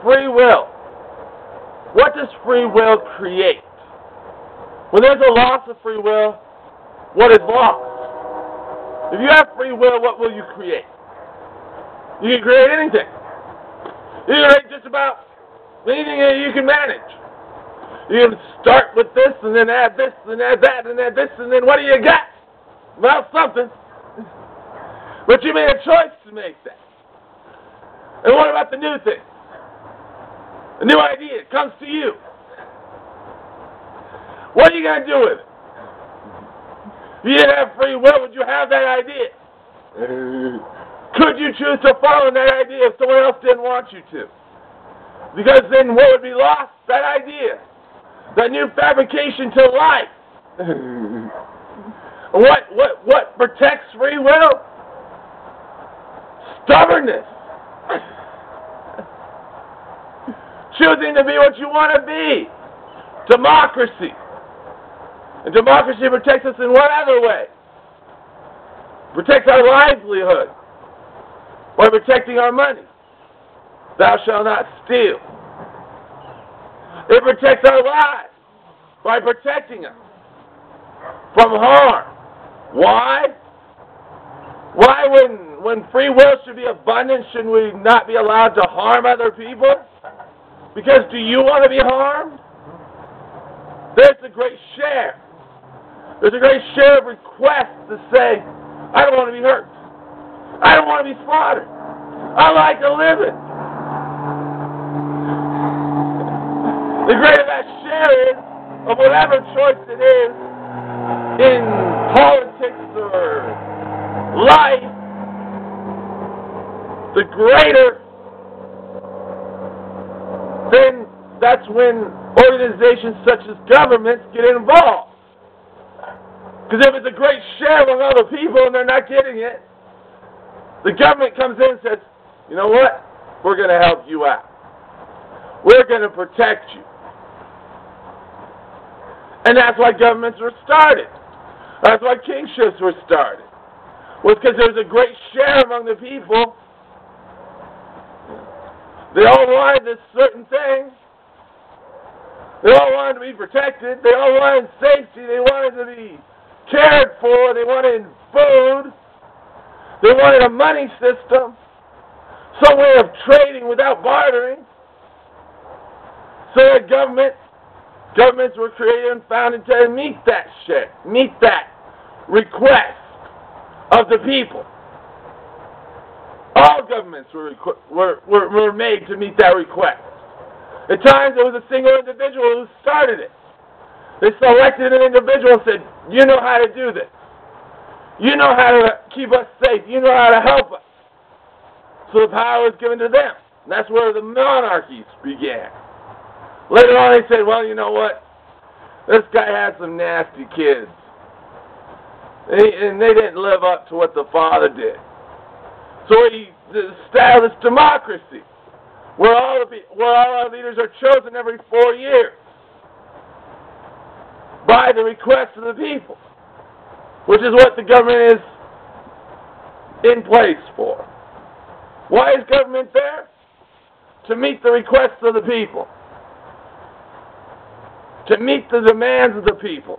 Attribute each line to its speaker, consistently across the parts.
Speaker 1: free will. What does free will create? When there's a loss of free will, what is lost? If you have free will, what will you create? You can create anything. You can create just about anything that you can manage. You can start with this, and then add this, and add that, and add this, and then what do you got? Well, something. But you made a choice to make that. And what about the new thing? A new idea comes to you. What are you going to do with it? If you didn't have free will, would you have that idea? Could you choose to follow that idea if someone else didn't want you to? Because then what would be lost? That idea. That new fabrication to life. What protects free will? Stubbornness. Choosing to be what you want to be. Democracy. And democracy protects us in what other way? Protects our livelihood by protecting our money. Thou shalt not steal. It protects our lives by protecting us from harm. Why? Why, when free will should be abundant, should we not be allowed to harm other people? Because do you want to be harmed? There's a great share. There's a great share of requests to say, I don't want to be hurt. I don't want to be slaughtered. I like to live it. The greater that share is of whatever choice it is in politics or life, the greater, then that's when organizations such as governments get involved. Because if it's a great share among other people and they're not getting it, the government comes in and says, you know what? We're going to help you out. We're going to protect you. And that's why governments were started. That's why kingships were started. Was because there was a great share among the people. They all wanted this certain thing. They all wanted to be protected. They all wanted safety. They wanted to be cared for. They wanted food. They wanted a money system. Some way of trading without bartering. So that governments were created and founded to meet that request of the people. All governments were made to meet that request. At times it was a single individual who started it. They selected an individual and said, you know how to do this. You know how to keep us safe. You know how to help us. So the power was given to them. And that's where the monarchies began. Later on they said, well, you know what? This guy had some nasty kids. And they didn't live up to what the father did. So he established democracy, where all our leaders are chosen every 4 years by the request of the people, which is what the government is in place for. Why is government there? To meet the requests of the people, to meet the demands of the people,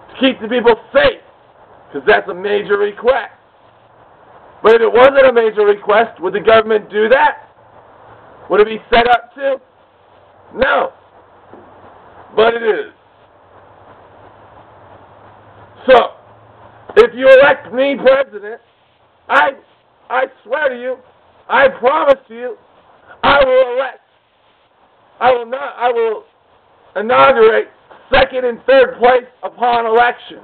Speaker 1: to keep the people safe, because that's a major request. But if it wasn't a major request, would the government do that? Would it be set up to? No. But it is. So, if you elect me president, I swear to you, I promise to you, I will inaugurate second and third place upon election.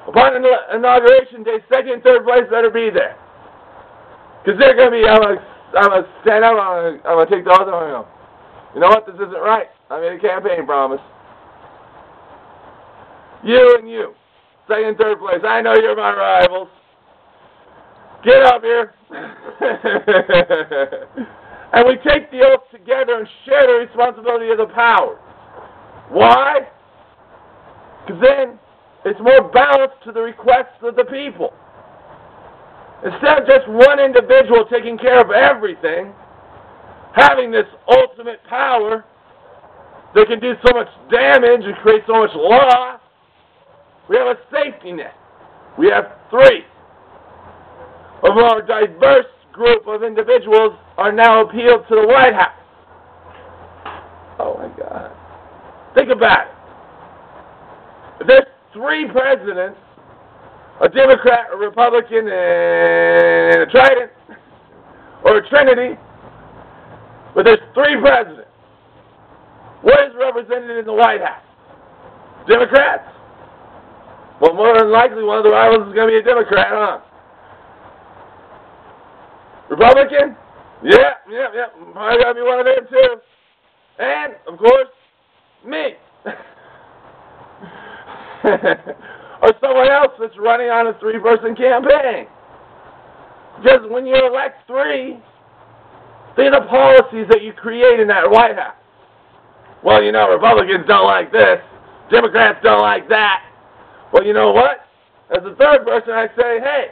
Speaker 1: Upon inauguration day, second and third place better be there. Because they're going to be, I'm going to stand up, I'm going to take the oath, and I'm going to go, you know what, this isn't right. I made a campaign promise. You and you, second and third place, I know you're my rivals. Get up here. And we take the oath together and share the responsibility of the power. Why? Because then it's more balanced to the requests of the people. Instead of just one individual taking care of everything, having this ultimate power that can do so much damage and create so much law, we have a safety net. We have 3 of our diverse group of individuals are now appealed to the White House. Oh my God. Think about it. If there's 3 presidents, a Democrat, a Republican, and a Trident, or a Trinity, but there's 3 presidents, what is represented in the White House? Democrats? Well, more than likely, one of the rivals is going to be a Democrat, huh? Republican? Yeah. Probably got to be one of them, too. And, of course, me. Or someone else that's running on a 3-person campaign. Because when you elect 3, think of the policies that you create in that White House. Well, you know, Republicans don't like this. Democrats don't like that. Well, you know what? As a 3rd person, I say, hey,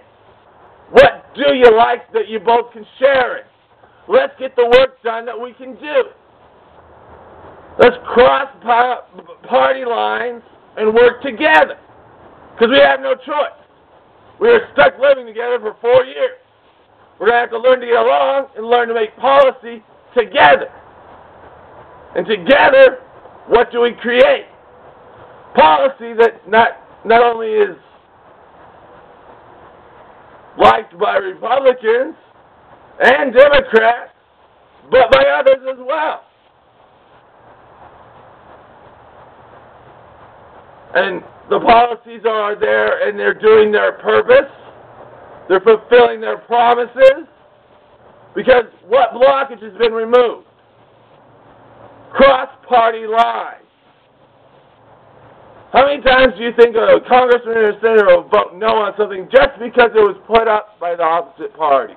Speaker 1: what do you like that you both can share it? Let's get the work done that we can do. Let's cross party lines and work together. Because we have no choice. We are stuck living together for 4 years. We're going to have to learn to get along and learn to make policy together. And together, what do we create? Policy that not only is liked by Republicans and Democrats, but by others as well. And the policies are there and they're doing their purpose. They're fulfilling their promises. Because what blockage has been removed? Cross-party lines. How many times do you think a congressman or a senator will vote no on something just because it was put up by the opposite party?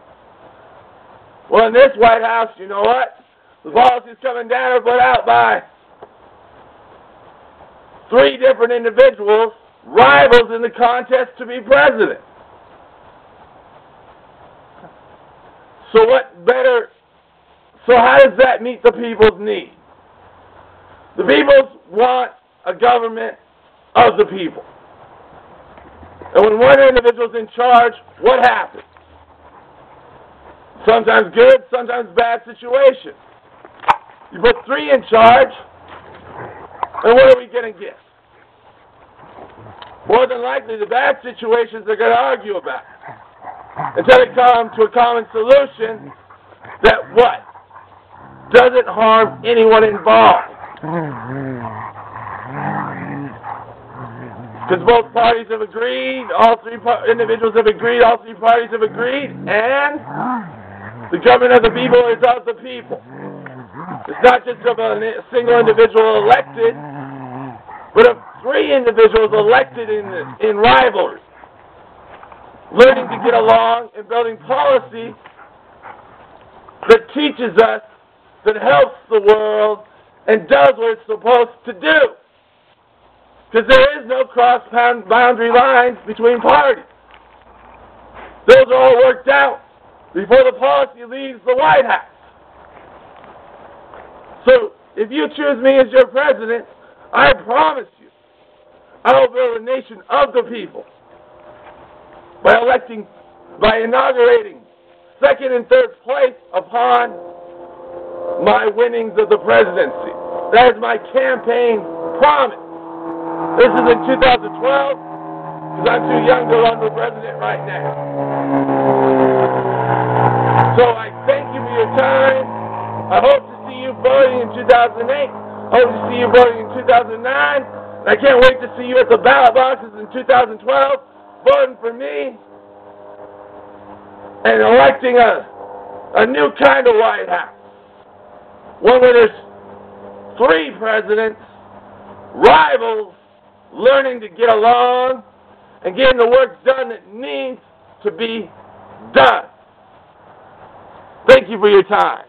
Speaker 1: Well, in this White House, you know what? The policies coming down are put out by 3 different individuals, rivals in the contest to be president. So how does that meet the people's needs? The people want a government of the people. And when one individual is in charge, what happens? Sometimes good, sometimes bad situation. You put 3 in charge, and what are we going to get? More than likely, the bad situations they're going to argue about. Until they come to a common solution that what? Doesn't harm anyone involved. Because both parties have agreed, all 3 individuals have agreed, all 3 parties have agreed, and the government of the people is of the people. It's not just of a single individual elected, but of 3 individuals elected in rivalry, learning to get along and building policy that teaches us, that helps the world, and does what it's supposed to do. Because there is no cross-boundary lines between parties. Those are all worked out before the policy leaves the White House. So, if you choose me as your president, I promise you, I will build a nation of the people by inaugurating 2nd and 3rd place upon my winnings of the presidency. That is my campaign promise. This is in 2012, because I'm too young to run for president right now. So I thank you for your time. I hope to see you voting in 2008. I hope to see you voting in 2009. And I can't wait to see you at the ballot boxes in 2012, voting for me and electing a new kind of White House. One where there's 3 presidents, rivals, learning to get along and getting the work done that needs to be done. Thank you for your time.